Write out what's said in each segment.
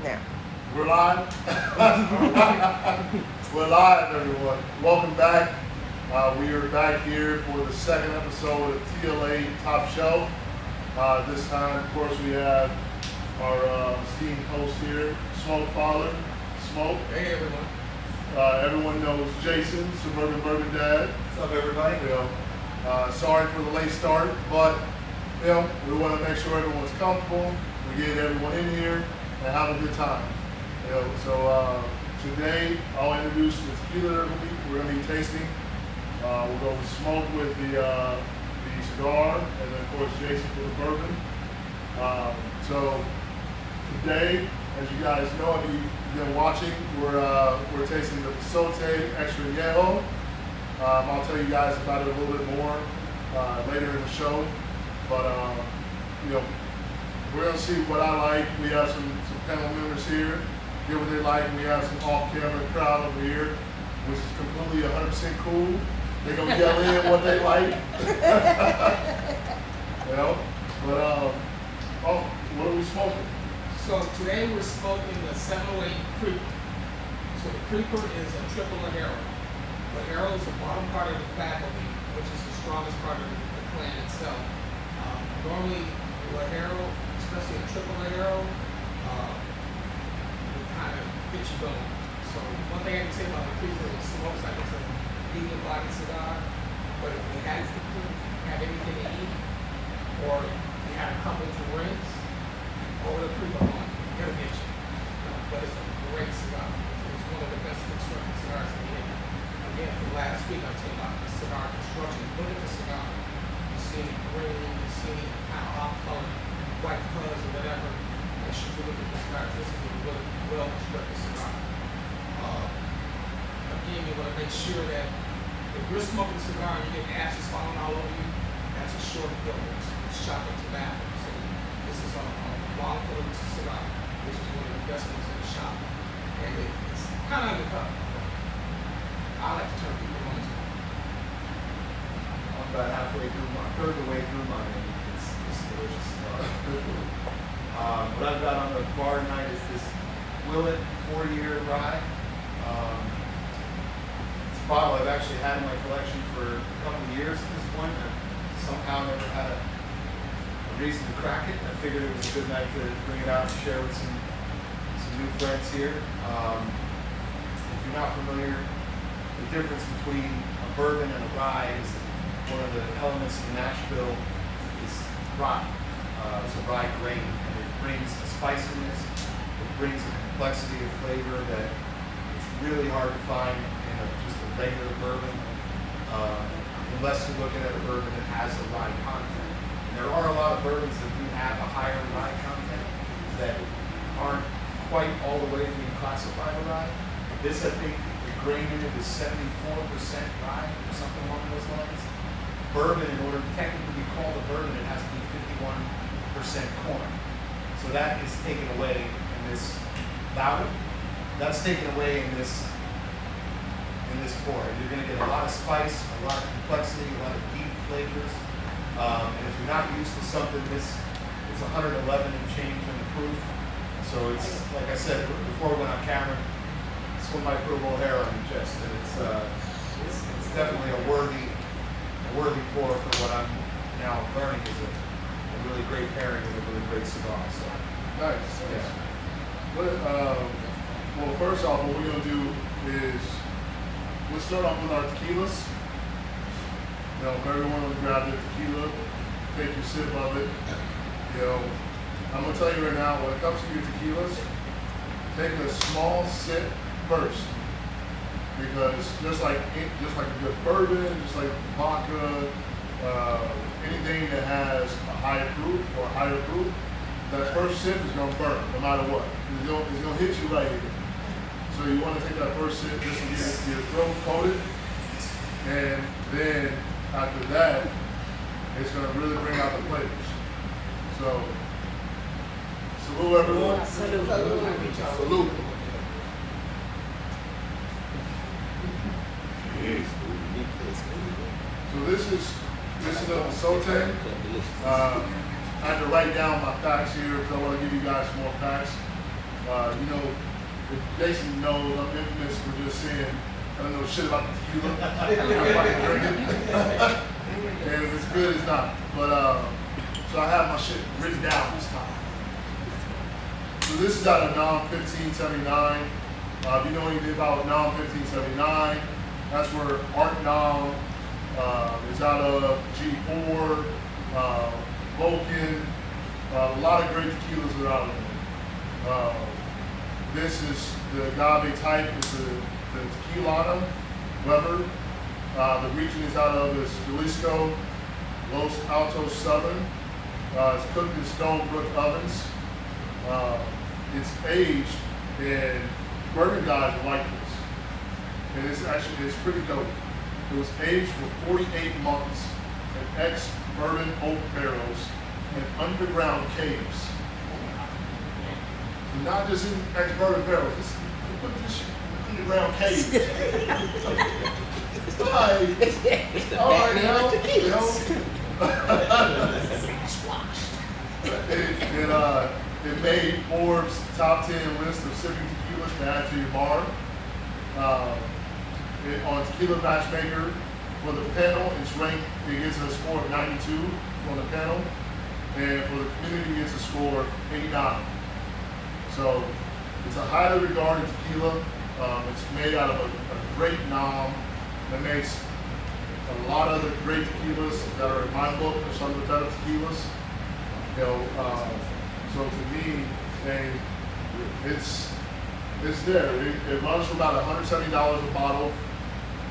Now. We're live. We're live, everyone. Welcome back. We are back here for the second episode of TLA Top Shelf. This time, of course, we have our esteemed host here, Smoke Father. Smoke. Hey, everyone. Everyone knows Jason, Suburban Bourbon Dad. What's up, everybody? Sorry for the late start, but we want to make sure everyone's comfortable. We get everyone in here and have a good time. So today I'll introduce the tequila that we're going to be tasting. We'll go with Smoke with the cigar, and then of course Jason for the bourbon. So today, as you guys know, if you've been watching, we're tasting the Pasote Extra Añejo. I'll tell you guys about it a little bit more later in the show, but we're gonna see what I like. We have some panel members here, hear what they like, and we have some off-camera crowd over here, which is completely 100% cool. They're gonna yell in what they like. What are we smoking? So today we're smoking the 708 Creeper. So the Creeper is a triple Añejo. The Añejo is the bottom part of the tobacco leaf, which is the strongest part of the plant itself. Normally, the Añejo, especially a triple Añejo, will kind of get you going. So one thing I can say about the Creeper is it smokes like it's a medium body cigar, but if you have anything to eat, or you had a couple of drinks, over the Creeper on, it'll get you. But it's a great cigar. It's one of the best constructed cigars in the area. Again, from last week, I told you about the cigar construction. Look at the cigar. You see any green, you see any kind of off-color, white fuzz or whatever. Make sure you look at the cigar. This is a really well-constructed cigar. Again, you want to make sure that if you're smoking a cigar and you get ashes falling all over you, that's a short filter. It's chocolate tobacco. So this is a long filter cigar, which is one of the best ones in the shop. And it's kind of undercover. I like to turn people on to it. I'm about halfway through a third of the way through mine. It's delicious cigar. What I've got on the bar tonight is this Willet 4-year rye. It's a bottle I've actually had in my collection for a couple of years at this point. I've somehow never had a reason to crack it. I figured it was a good night to bring it out and share with some new friends here. If you're not familiar, the difference between a bourbon and a rye is that one of the elements in Nashville is rye. It's a rye grain, and it brings a spiciness, it brings a complexity of flavor that it's really hard to find in just a regular bourbon, unless you're looking at a bourbon that has a rye content. And there are a lot of bourbons that do have a higher rye content that aren't quite all the way being classified a rye. This, I think, the grain in it is 74% rye or something along those lines. Bourbon, in order to technically be called a bourbon, it has to be 51% corn. So that is taken away in this louder. That's taken away in this pour. You're going to get a lot of spice, a lot of complexity, a lot of deep flavors. And if you're not used to something, this is 111 and change in the proof. So it's, like I said before we went on camera, this one might put a little hair on your chest, and it's definitely a worthy pour for what I'm now learning is a really great pairing with a really great cigar. So Nice. yeah. Well, first off, what we're gonna do is we'll start off with our tequilas. If everyone will grab their tequila, take your sip of it. I'm gonna tell you right now, when it comes to your tequilas, take a small sip first, because just like a good bourbon, just like vodka, anything that has a higher proof or higher proof, that first sip is gonna burn no matter what. It's gonna hit you right here. So you want to take that first sip just to get your throat coated, and then after that, it's gonna really bring out the flavors. So. Salute everyone. Salute. Salute. So this is a Pasote. I had to write down my facts here because I want to give you guys some more facts. You know, if Jason knows, I'm infamous for just saying, I don't know shit about the tequila. Everybody can drink it. And if it's good, it's not. But, so I have my shit written down this time. So this is out of NOM 1579. If you know anything about NOM 1579, that's where Art NOM is out of G4, Vulcan, a lot of great tequilas are out of there. This is the agave type, is the Tequilana Weber. The region is out of is Jalisco, Los Altos Southern. It's cooked in Stonebrook ovens. It's aged, and bourbon guys like this. And it's pretty dope. It was aged for 48 months in ex-bourbon oak barrels in underground caves. So not just in ex-bourbon barrels. We put this shit in underground caves. All right, It made Forbes' top 10 list of sipping tequilas to add to your bar. On Tequila Matchmaker, for the panel, it's ranked, it gets a score of 92 on the panel, and for the community, it gets a score of 89. So it's a highly regarded tequila. It's made out of a great nom that makes a lot of the great tequilas that are in my book are some of the better tequilas. You know, so to me, it's there. It runs for about $170 a bottle.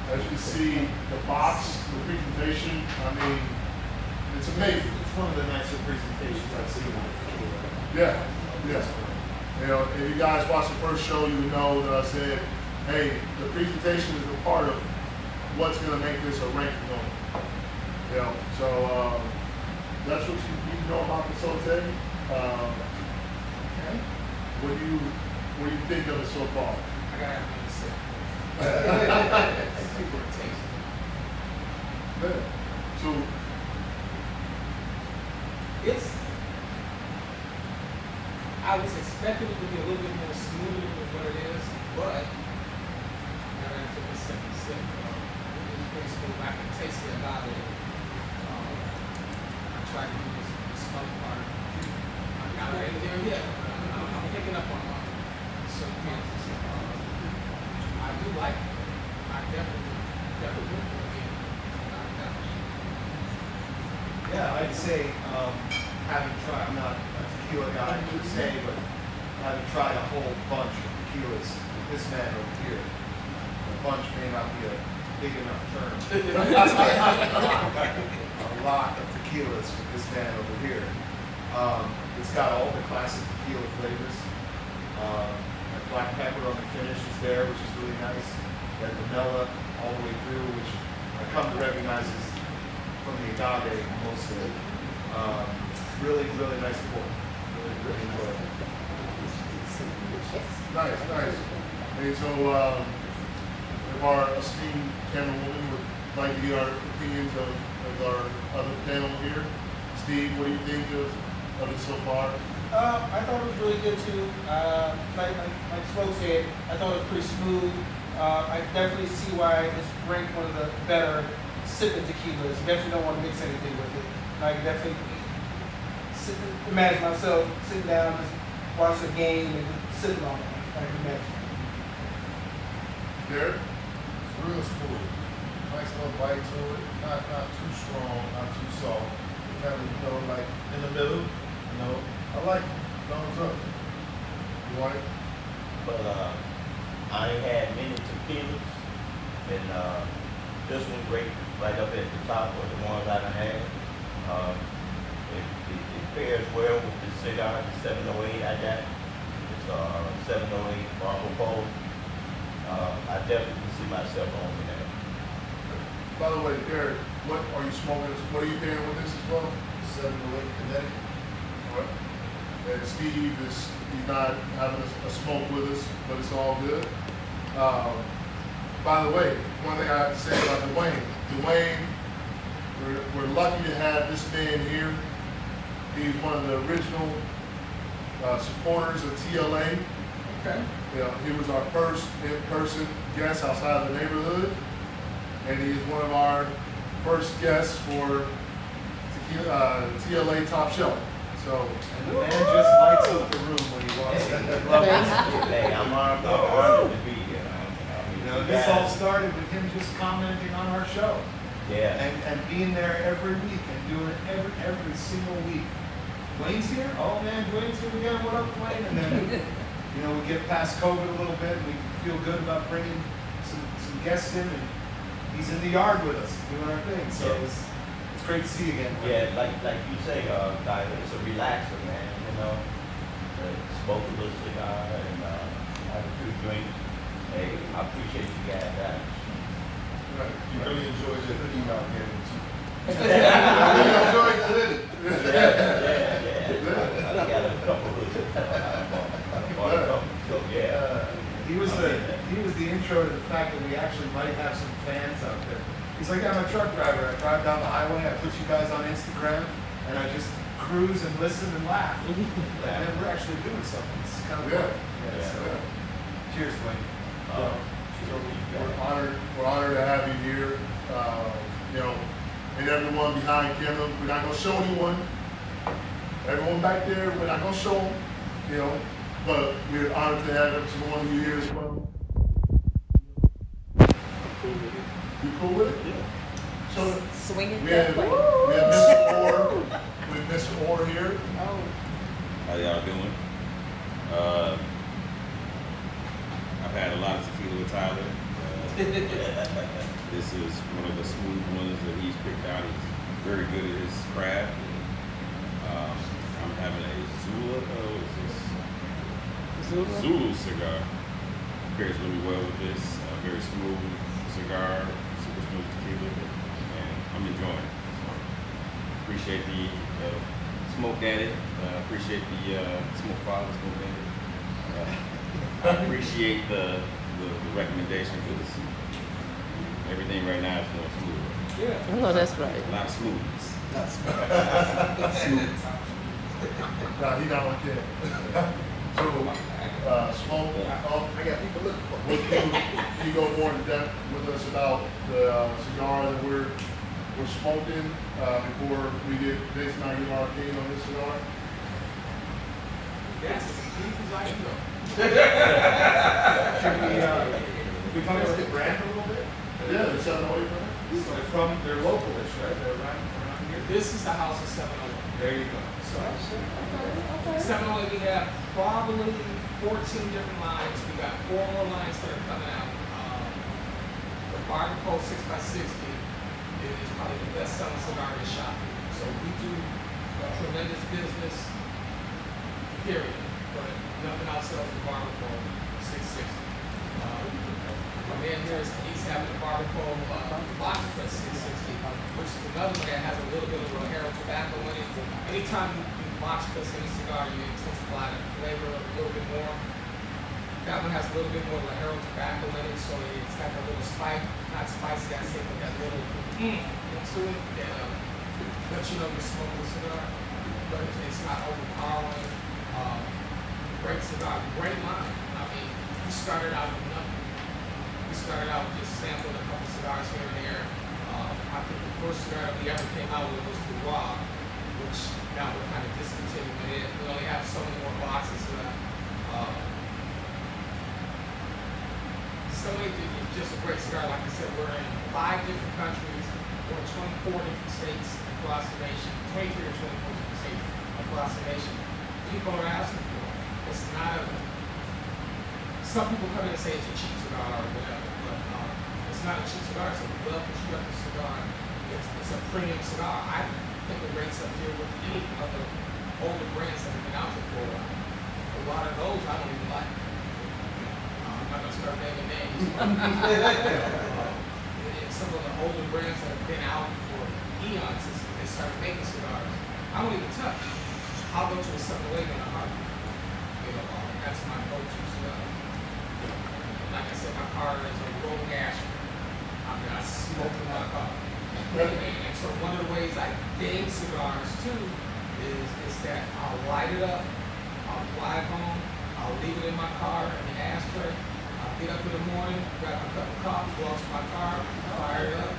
As you can see, the box, the presentation, I mean, it's amazing. It's one of the nicer presentations I've seen on tequila. Yeah, yeah. You know, if you guys watched the first show, you would know that I said, hey, the presentation is a part of what's going to make this a ranking number. You know, so that's what you need to know about Pasote. What do you think of it so far? I gotta have another sip. People are tasting. Yeah. So It's. I was expecting it to be a little bit more smoother than what it is, but now that I took a second sip, it's pretty smooth. I can taste the agave. I tried to do this smoke part. I'm not ready there yet. I'm picking up on certain things. I do like it. I definitely would go again. Yeah, I'd say having tried, I'm not a tequila guy per se, but having tried a whole bunch of tequilas with this man over here, a bunch may not be a big enough term. A lot of tequilas with this man over here. It's got all the classic tequila flavors. The black pepper on the finish is there, which is really nice. That vanilla all the way through, which I come to recognize is from the agave mostly. Really, really nice pour. Really enjoy it. nice. And so if our esteemed camerawoman would like to get our opinions of our other panel here. Steve, what do you think of it so far? I thought it was really good too. Like Smoke said, I thought it was pretty smooth. I definitely see why it's ranked one of the better sipping tequilas. Definitely don't want to mix anything with it. Like definitely imagine myself sitting down, just watch a game and just sitting on it. Like imagine. Derek? It's real smooth. Nice little bite to it. Not too strong, not too soft. Kind of, like in the middle. I like it. Thumbs up. You want it? But I ain't had many tequilas, and this one great right up at the top of the ones I done had. It pairs well with the cigar, the 708 I got. It's 708 Marble Pole. I definitely see myself on that. By the way, Derek, what are you smoking? What are you pairing with this as well? 708 Connecticut. All right. And Steve he's not having a smoke with us, but it's all good. By the way, one thing I have to say about Dwayne, we're lucky to have this man here. He's one of the original supporters of TLA Okay. You know, he was our first in-person guest outside of the neighborhood, and he's one of our first guests for TLA Top Shelf. So, And the man just lights up the room when he walks in. Hey, I'm honored to be here. You know, this all started with him just commenting on our show. Yeah. And being there every week and doing it every single week. Dwayne's here? Oh man, Dwayne's here again. What up, Dwayne? And then, you know, we get past COVID a little bit. We feel good about bringing some guests in, and he's in the yard with us doing our thing. So Yeah. it's great to see you again. Yeah, like you say, Tyler, it's a relaxer, man. You know, smoke a little cigar and have a few drinks. Hey, I appreciate you guys. That. Right. You really enjoyed your hoodie out here too. I really enjoyed the hoodie. Yeah. I got a couple of bought a couple. So yeah. He was the intro to the fact that we actually might have some fans out there. He's like, I'm a truck driver. I drive down the highway. I put you guys on Instagram, and I just cruise and listen and laugh. And we're actually doing something. It's kind of fun. Yeah. So, cheers, Wayne. We're honored to have you here. You know, and everyone behind camera. We're not gonna show anyone. Everyone back there, we're not gonna show them. You know, but we're honored to have every single one of you here as well. You cool with it? Yeah. So Swing it we that have way. Mr. Orr. We have Mr. Orr here. Oh. How y'all doing? I've had a lot of tequila with Tyler. This is one of the smooth ones that he's picked out. He's very good at his craft. I'm having a Zula. Zulu cigar. Pairs really well with this. Very smooth cigar, super smooth tequila, and I'm enjoying it. So, appreciate the smoke daddy. Appreciate the smoke father, smoke daddy. I appreciate the recommendation because everything right now is going smooth. Yeah. I know that's right. A lot of smoothness. Smooth. Nah, he not on camera. So, Smoke, I got people looking for would you go more in depth with us about the cigar that we're smoking before we get Jason and I get our opinion on this cigar? That's as deep as I can go. we talk about the brand a little bit? Yeah, the 708 brand. So they're localish, right? They're around here. This is the house of 701. There you go. So, 701, we have probably 14 different lines. We got 4 more lines that are coming out. The Barbacoa 6x60 is probably the best selling cigar in the shop. So we do a tremendous business, period. But nothing outsells the Barbacoa 660. My man here he's having the Barbacoa box press 660, which is another one that has a little bit of a hair tobacco in it. Anytime you box press any cigar, you intensify the flavor a little bit more. That one has a little bit more of a hair tobacco in it, so it's got a little spice, not spicy, I say, but that little into it that lets you know you're smoking a cigar. But it's not overpowering. Great cigar, great line. I mean, we started out with nothing. We started out with just sampling a couple cigars here and there. I think the first cigar that we ever came out with was the Raw, which now we're kind of discontinuing it. We only have so many more boxes left. So it's just a great cigar. Like I said, we're in 5 different countries. We're in 24 different states across the nation. 23 or 24 different states across the nation. People are asking for it. It's not a. Some people come in and say it's a cheap cigar or whatever, but it's not a cheap cigar. It's a well-constructed cigar. It's a premium cigar. I think it rates up here with any of the older brands that have been out there for a while. A lot of those I don't even like. I'm not gonna start naming names. And some of the older brands that have been out for eons since they started making cigars, I won't even touch. I'll go to a 7-Eleven in a heartbeat. That's my go-to cigar. Like I said, my car is a road gas. I mean, I smoke in my car. And so one of the ways I game cigars too is that I'll light it up, I'll drive home, I'll leave it in my my car in the ashtray. I get up in the morning, grab my cup of coffee, go out to my car, fire it up.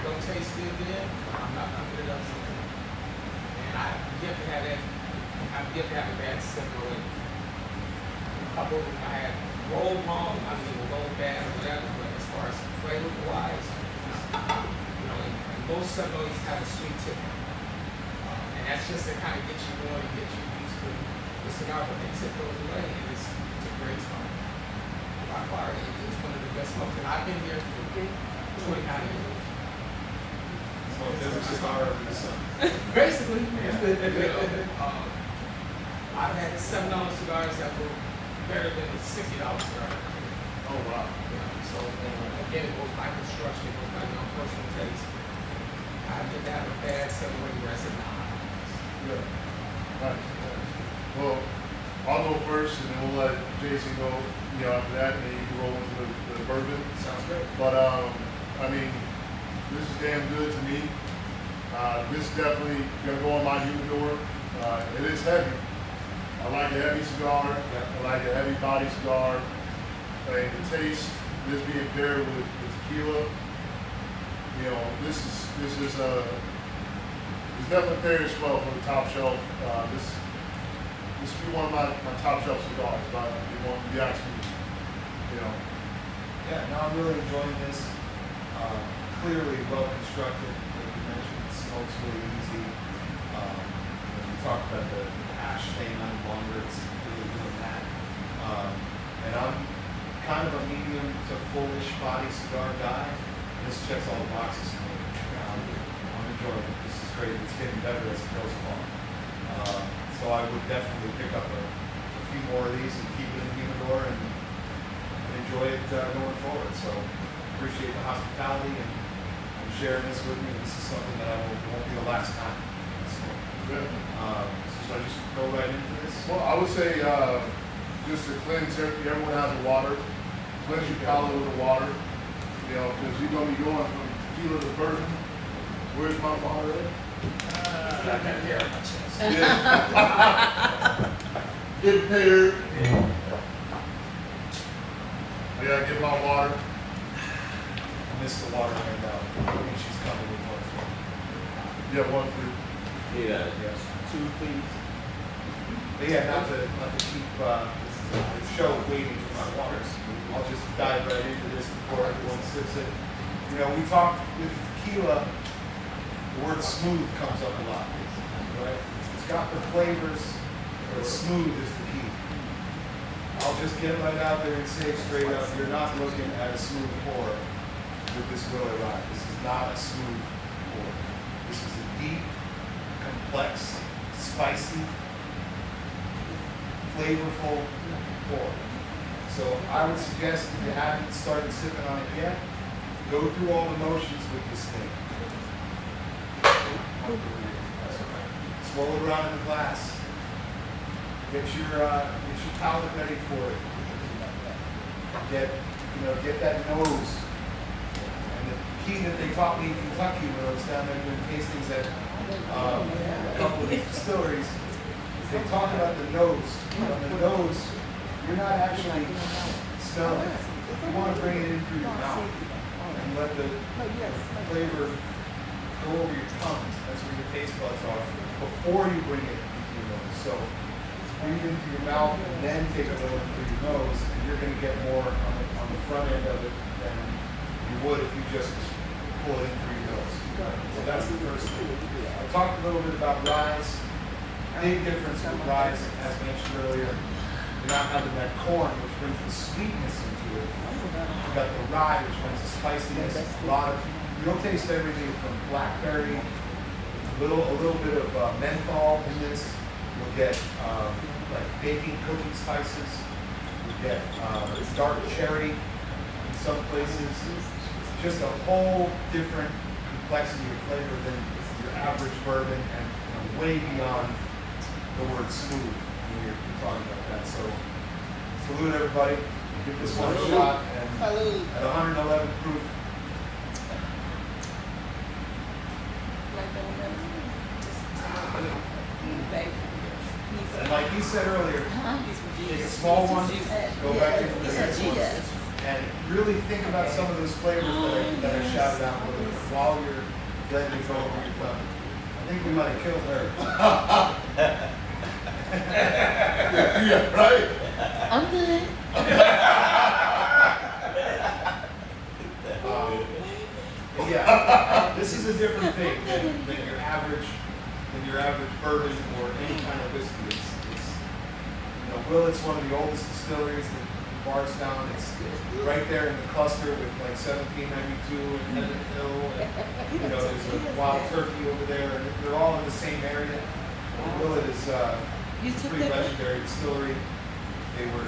Don't taste good then, I'm not gonna get it up. And I have yet to have that. I've yet to have a bad signal. A couple of them I had rolled wrong. I mean, it rolled bad or whatever. But as far as flavor wise, you know, and most seminars have a sweet tip. And that's just to kind of get you going and get you used to the cigar. But the tip goes away, and it's a great smoke. By far, it's one of the best smokes. And I've been here for 29 years. So there's a cigar every sun. Basically, you know, I've had $7 cigars that were better than a $60 cigar. Oh wow. You know, so again, it goes by construction, it goes by your own personal taste. I didn't have a bad $7 where I said, nah. Yeah. Nice. Well, I'll go first, and then we'll let Jason go. You know, after that, and then you can roll into the bourbon. Sounds great. But I mean, this is damn good to me. This definitely gonna go on my humidor. It is heavy. I like a heavy cigar. I like a heavy body cigar. And the taste, this being paired with tequila, you know, this is it's definitely paired as well for the top shelf. This would be one of my top shelf cigars. But you ask me, you know. Yeah, no, I'm really enjoying this. Clearly well constructed. Like you mentioned, it smokes really easy. We talked about the ash staying on longer. It's really doing that. And I'm kind of a medium to fullish body cigar guy. This checks all the boxes for me. I'm enjoying it. This is great. It's getting better as it goes along. So I would definitely pick up a few more of these and keep it in the humidor and enjoy it going forward. So appreciate the hospitality and sharing this with me. This is something that won't be the last time. So, Good. should I just go right into this? Well, I would say just to cleanse everyone has a water. Cleanse your palate with the water. You know, because you're gonna be going from tequila to bourbon. Where's my water at? I got hair on my chest. Yeah. Get paired. I gotta get my water. I missed the water right now. I think she's coming with one for me. Yeah, one for Yeah, yes. 2, please. But yeah, not to keep the show waiting for my waters. I'll just dive right into this before everyone sips it. You know, we talked with tequila, the word smooth comes up a lot, right? It's got the flavors, but smooth is the key. I'll just get right out there and say straight up, you're not looking at a smooth pour with this Willow Rye. This is not a smooth pour. This is a deep, complex, spicy, flavorful pour. So I would suggest if you haven't started sipping on it yet, go through all the motions with this thing. Swirl it around in the glass. Get your palate ready for it. Get that nose. And the key that they taught me in Kentucky when I was down there doing tastings at a couple of these distilleries, is they talk about the nose. On the nose, you're not actually smelling it. You want to bring it in through your mouth and let the flavor go over your tongue. That's where your taste buds are before you bring it into your nose. So breathe into your mouth and then take a little through your nose, and you're going to get more on the front end of it than you would if you just pull it in through your nose. So that's the first thing. I talked a little bit about ryes. Big difference with ryes, as mentioned earlier. You're not having that corn, which brings the sweetness into it. You got the rye, which brings the spiciness. You'll taste everything from blackberry, a little bit of menthol in this. You'll get like baking cooking spices. You get dark cherry in some places. It's just a whole different complexity of flavor than your average bourbon, and way beyond the word smooth when you're talking about that. So salute everybody. Give this one a shot, and at 111 proof. And like he said earlier, it small ones, go back into the It's big ones, and really think about some of those flavors that are shouted out while you're letting it go over your tongue. I think we might have killed her. Yeah, right? I'm good. Yeah, this is a different thing than your average bourbon or any kind of whiskey. It's Willet's one of the oldest distilleries in Bardstown. It's right there in the cluster with like 1792 and Heaven Hill. And, there's a Wild Turkey over there, and they're all in the same area. Willet is a pretty legendary distillery. They were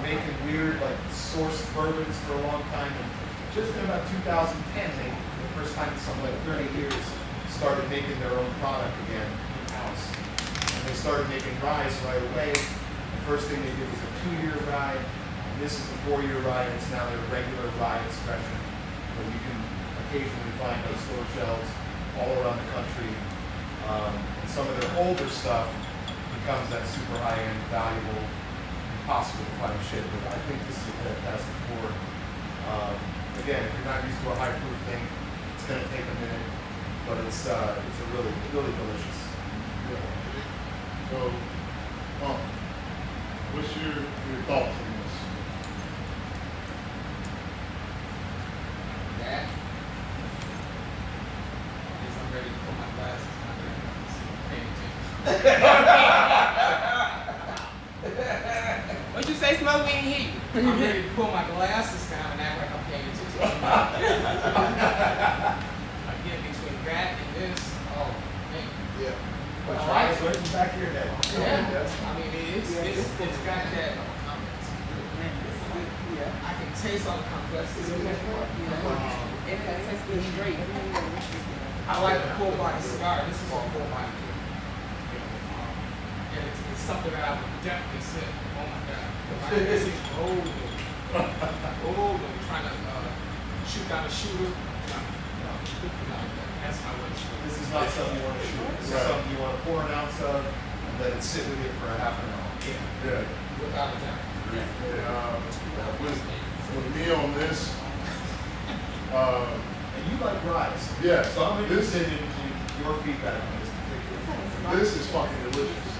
making weird, like, sourced bourbons for a long time. And just in about 2010, they, for the first time in some like 30 years, started making their own product again in-house. And they started making rye right away. The first thing they did was a 2-year rye. And this is a 4-year rye, and it's now their regular rye expression. Where you can occasionally find on store shelves all around the country. And some of their older stuff becomes that super high-end, valuable, impossible to find shit. But I think this is a fantastic pour. Again, if you're not used to a high proof thing, it's going to take a minute, but it's a really, really delicious. Yeah. So, what's your thoughts on this? That. I guess I'm ready to put my glasses on and pay attention. What'd you say, Smoke? We didn't hear you. I'm ready to pull my glasses down and act like I'm paying attention. Again, between that and this, oh, man. Yeah. But try it right in the back of your head. Yeah. I mean, it's got that. I can taste all the complexity. I like a full body cigar. This is a full body. And it's something that I would definitely say, oh my God. This is old. Old. I'm trying to shoot down a shooter. No, that's my way. This is not something you want to shoot. This is something you want to pour an ounce of and let it sit with you for a half an hour. Yeah. Without a doubt. With me on this, And you like rice. yeah, So I'm interested in your feedback on this particular. this is fucking delicious.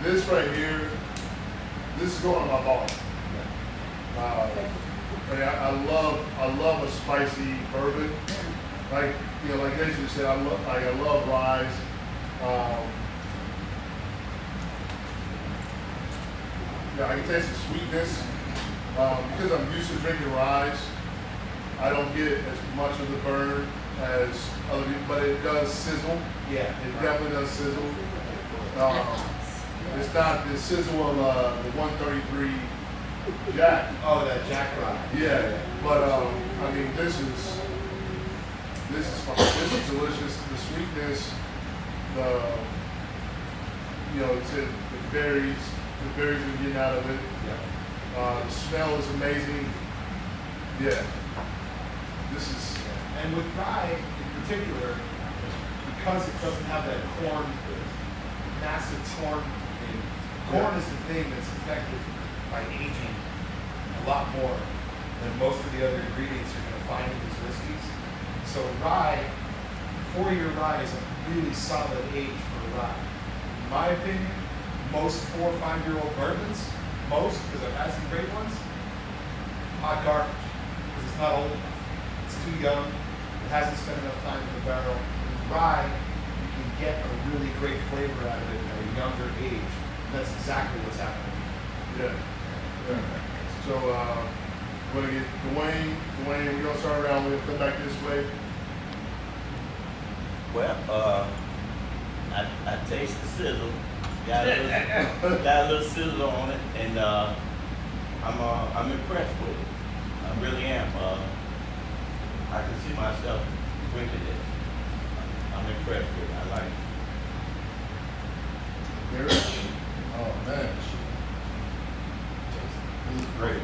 This right here, this is going on my bar. I love a spicy bourbon. Like like Jason said, I love rye. I can taste the sweetness. Because I'm used to drinking rye, I don't get as much of the burn as other people, but it does sizzle. Yeah. It definitely does sizzle. It's not the sizzle of the 133 Jack. Oh, that Jack rye. Yeah, but I mean, this is fun. This is delicious. The sweetness, the berries we're getting out of it. Yeah. The smell is amazing. Yeah, this is. And with rye in particular, because it doesn't have that massive corn is the thing that's affected by aging a lot more than most of the other ingredients you're going to find in these whiskeys. So rye, 4-year rye is a really solid age for rye. In my opinion, most 4 or 5-year-old bourbons, because I've had some great ones, hot garbage, because it's not old enough. It's too young. It hasn't spent enough time in the barrel. With rye, you can get a really great flavor out of it at a younger age. And that's exactly what's happening. Yeah. So, we're gonna get Dwayne, we're gonna start around, we'll come back this way. Well, I taste the sizzle. Got a little sizzle on it, and I'm impressed with it. I really am. I can see myself drinking it. I'm impressed with it. I like it. Derek? Oh man, this is great.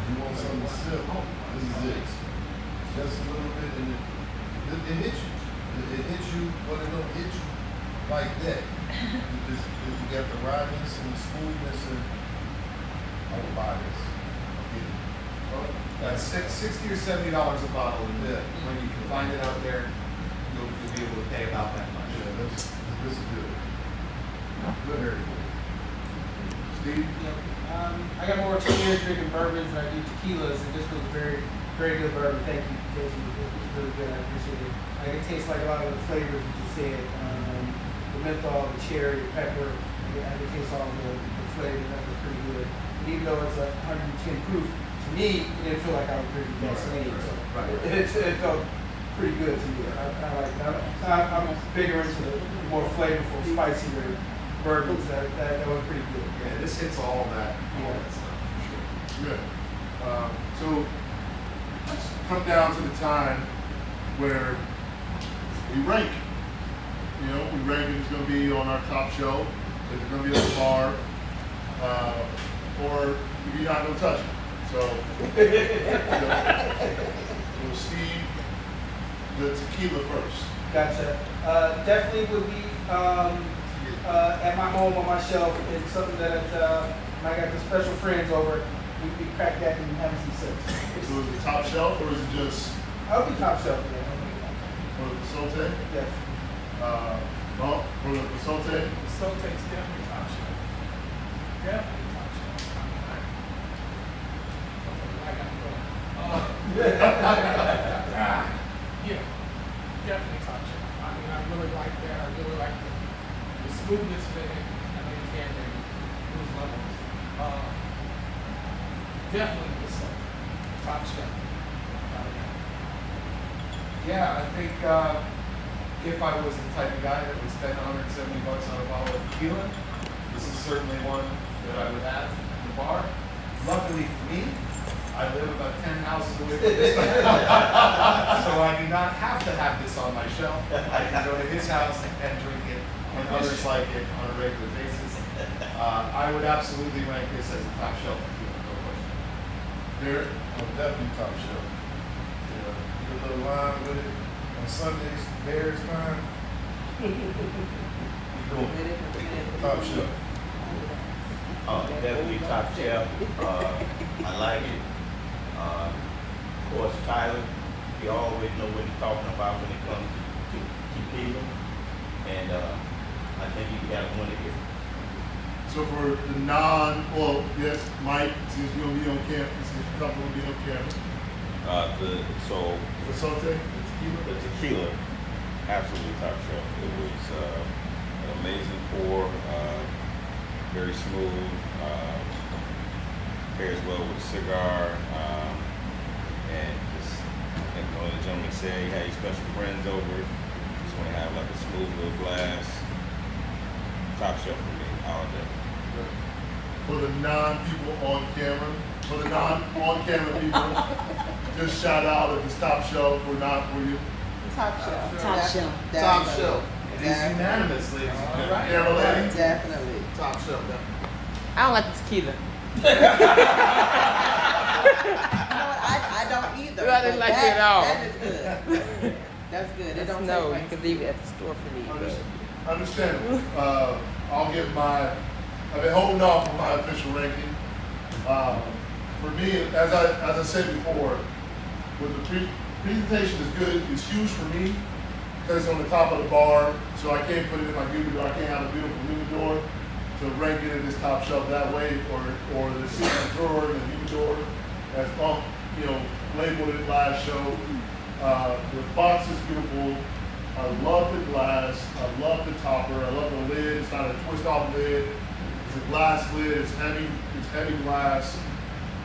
You want something simple? This is it. Just a little bit, and it hits you. It hits you, but it don't hit you like that. You got the ripeness and the smoothness to buy this. Well, that's $60 or $70 a bottle, and Yeah. when you can find it out there, you'll be able to pay about that much. Yeah, this is good. Good area. Steve? I got more experience drinking bourbons than I do tequilas, and this was a very, very good bourbon. Thank you, Casey. It was really good. I appreciate it. I can taste like a lot of the flavors that you said. The menthol, the cherry, the pepper. I can taste all the flavors. That was pretty good. And even though it's 110 proof, to me, it didn't feel like I was drinking gasoline. So it felt pretty good to me. I like that. I'm bigger into the more flavorful, spicier bourbons. That was pretty good. Yeah, this hits all that stuff for sure. Good. So let's come down to the time where we rank. You know, we rank it. It's going to be on our top shelf. It's going to be at the bar, or you're not going to touch it. So, so Steve, the tequila first. Gotcha. Definitely would be at my home on my shelf. It's something that I got the special friends over. We crack that and have some sips. So is it top shelf or is it just I'll be top shelf. for the Pasote? Yes. No, for the Pasote? Sote's definitely top shelf. Definitely top shelf. I got to go. Yeah, definitely top shelf. I mean, I really like that. I really like the smoothness of it. I mean, it can't lose levels. Definitely the Sote. Top shelf. Yeah, I think if I was the type of guy that would spend $170 on a bottle of tequila, this is certainly one that I would have in the bar. Luckily for me, I live about 10 houses away from this, so I do not have to have this on my shelf. I can go to his house and drink it, and others like it on a regular basis. I would absolutely rank this as a top shelf tequila, no question. Derek? Oh, definitely top shelf. Yeah, get a little lime with it. On Sundays, Bears time. We doing it. Top shelf. Definitely top shelf. I like it. Of course, Tyler, he always know what he's talking about when it comes to tequila, and I think he got one to get. So for the yes, Mike, since you're going to be on campus, since you're comfortable being on campus, Pasote, the tequila? The tequila, absolutely top shelf. It was an amazing pour, very smooth, pairs well with a cigar, and just, like the gentleman said, you had your special friends over, just want to have like a smooth little glass. Top shelf for me, all day. For the non-people on camera, for the non-on-camera people, just shout out if it's top shelf or not for you. Top shelf. Top shelf. Top shelf. It is unanimous, ladies and gentlemen. Camera lady? Definitely. Top shelf, definitely. I don't like the tequila. You know what? I don't either. I didn't but like it at all. That is good. That's good. It don't No, taste you like can leave it at the store for me. Understandable. I'll give I've been holding off on my official ranking. For me, as I said before, with the presentation is good, it's huge for me because it's on the top of the bar, so I can't put it in my humidor. I can't have a beautiful humidor to rank it in this top shelf that way, or the secret drawer in the humidor as labeled it last show. The box is beautiful. I love the glass. I love the topper. I love the lid. It's not a twist off lid. It's a glass lid. It's heavy. It's heavy glass.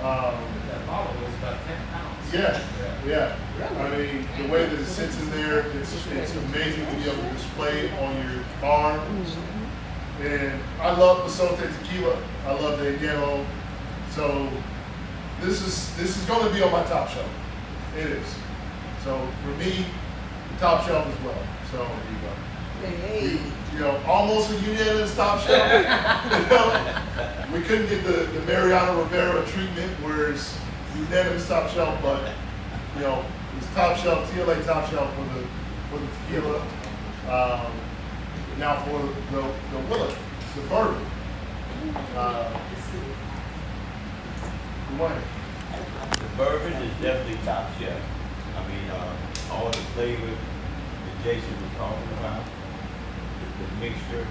That bottle was about 10 pounds. Yeah. I mean, the way that it sits in there, it's amazing to be able to display it on your bar. And I love Pasote Tequila. I love the Añejo. So this is going to be on my top shelf. It is. So for me, top shelf as well. So there you go. Hey. Almost a unanimous top shelf. We couldn't get the Mariano Rivera treatment, where it's unanimous top shelf, but it's top shelf, TLA top shelf for the tequila. Now for the Willet, the bourbon. Dwayne. The bourbon is definitely top shelf. I mean, all the flavors that Jason was talking about, the mixture,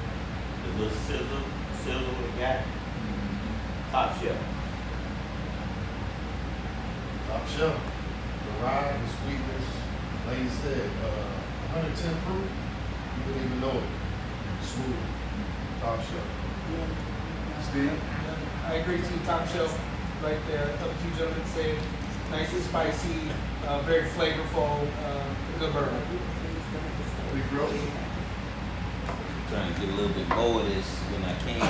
the little sizzle it got, top shelf. Top shelf. The rye, the sweetness, like you said, 110 proof, you wouldn't even know it. Smooth. Top shelf. Steve. I agree too. Top shelf, right there. The two gentlemen said, nice and spicy, very flavorful, good bourbon. Big Bro. Trying to get a little bit more of this when I can.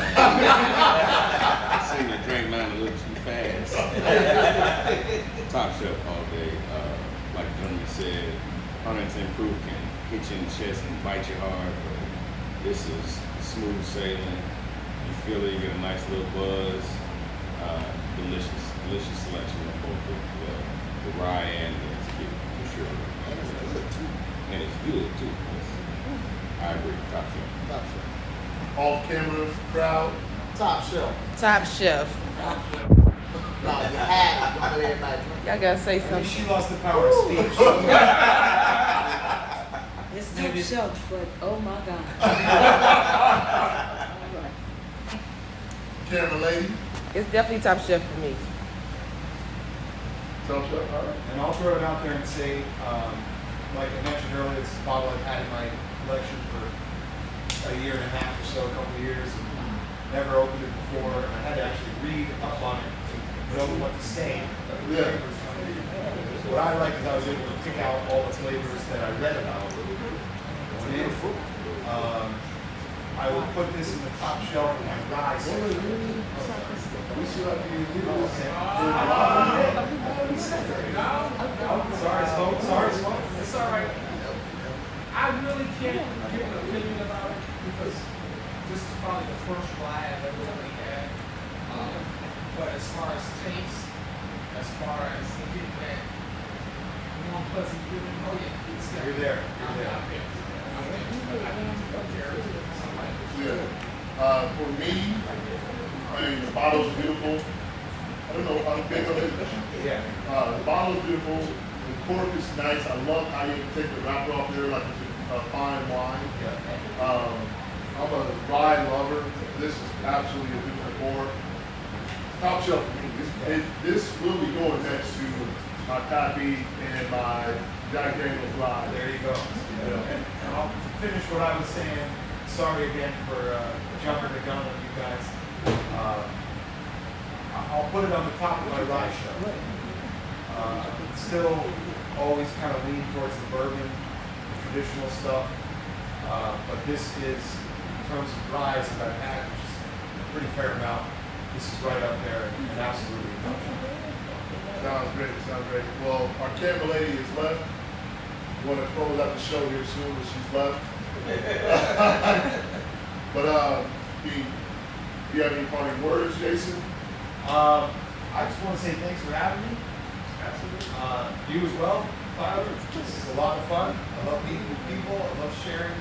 I seem to drink mine a little too fast. Top shelf all day. Like Jeremy said, 110 proof can hit you in the chest and bite you hard, but this is smooth sailing. You feel it, you get a nice little buzz. Delicious selection of both the rye and the tequila for sure. And it's good too. And it's good too. I agree. Top shelf. Top shelf. Off camera crowd. Top shelf. Top shelf. Nah, you had it. Don't let everybody drink. Y'all gotta say I mean, something. she lost the power of speech. It's top shelf, but oh my God. Camera lady. It's definitely top shelf for me. Top shelf. All right. And I'll throw it out there and say, like I mentioned earlier, it's a bottle I've had in my collection for a year and a half or so, a couple of years, and never opened it before. And I had to actually read up on it to know what to say. Yeah. What I like is I was able to pick out all the flavors that I read about. I will put this in the top shelf in my rye section. We should have you. Sorry, Smoke. It's all right. I really can't give an opinion about it because this is probably the first rye I've ever really had. But as far as taste, as far as getting that warm, fuzzy feeling, oh yeah, it's there. You're there. I'm there. I need to compare it to somebody. Yeah. For me, I mean, the bottle's beautiful. I don't know how big of it. Yeah. The bottle's beautiful. The cork is nice. I love how you can take the wrapper off there like it's a fine wine. I'm a rye lover. This is absolutely a different pour. Top shelf for me. This will be going next to my Pappy and my Jack Daniel's rye. There you go. And I'll finish what I was saying. Sorry again for jumping the gun on you guys. I'll put it on the top of my rye shelf. Still always kind of lean towards the bourbon, the traditional stuff. But this is, in terms of ryes that I've had, which is a pretty fair amount, this is right up there and absolutely top shelf. Sounds great. Well, our camera lady is left. We want to close out the show here soon, but she's left. But do you have any parting words, Jason? I just want to say thanks for having me. Absolutely. You as well, Tyler. This is a lot of fun. I love meeting with people. I love sharing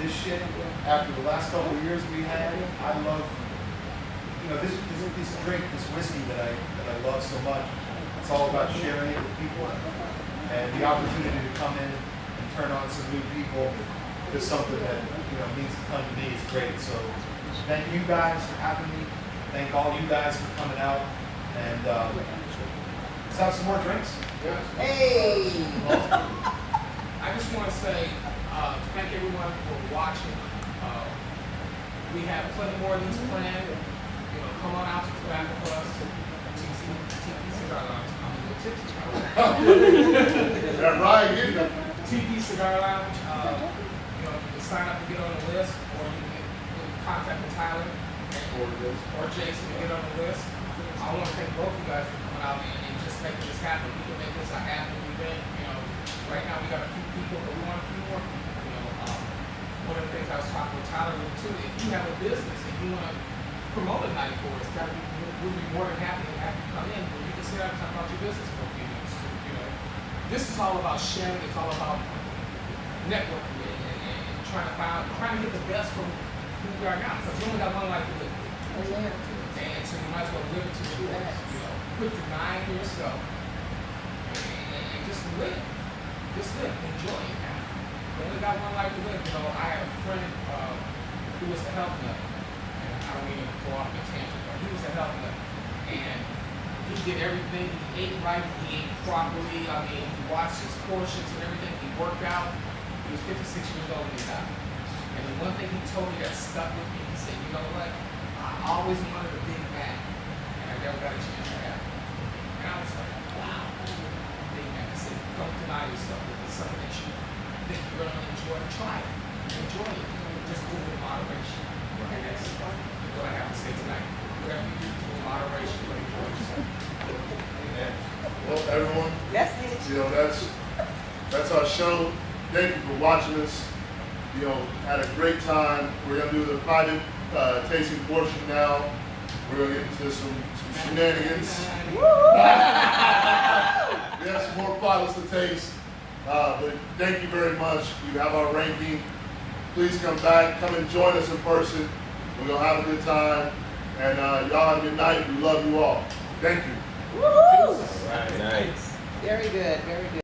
this shit. After the last couple of years we had, I love, this drink, this whiskey that I love so much. It's all about sharing it with people, and the opportunity to come in and turn on some new people to something that means a ton to me is great. So thank you guys for having me. Thank all you guys for coming out, and let's have some more drinks. Hey! I just want to say thank everyone for watching. We have plenty more of these planned. Come on out to Tobacco Plus, TP Cigar Lounge. I'm a little tipsy. That rye again. TP Cigar Lounge. You can sign up to get on the list, or you can contact Tyler or Jason to get on the list. I want to thank both of you guys for coming out and just making this happen. We can make this a happening event. Right now we got a few people, but we want a few more people. One of the things I was talking with Tyler with too, if you have a business and you want to promote a night for us, we'll be more than happy to have you come in where you can sit down and talk about your business for a few minutes too. This is all about sharing. It's all about networking and trying to get the best from who we are now. Because you only got one life to live. And so you might as well live it to the fullest. quit denying yourself and just live. Just live. Enjoy it now. You only got one life to live. You know, I had a friend who was a health nut. And I don't mean to go off the tangent, but he was a health nut. And he did everything. He ate right. He ate properly. I mean, he watched his portions and everything. He worked out. He was 56 years old when he died. And the one thing he told me that stuck with me, he said, you know what? I always wanted a Big Mac, and I never got a chance to have it. And I was like, wow, Big Mac. I said, don't deny yourself. If it's something that you think you're going to enjoy, try it. Enjoy it. Just do it in moderation. And that's what I have to say tonight. Whatever you do, do in moderation, but enjoy yourself. Amen. Well, everyone, That's it. you know, that's our show. Thank you for watching us. You know, had a great time. We're gonna do the private tasting portion now. We're gonna get into some shenanigans. We have some more bottles to taste. But thank you very much. You have our ranking. Please come back. Come and join us in person. We're gonna have a good time. And y'all have a good night. We love you all. Thank you. Woo! Right. Nice. Very good, very good.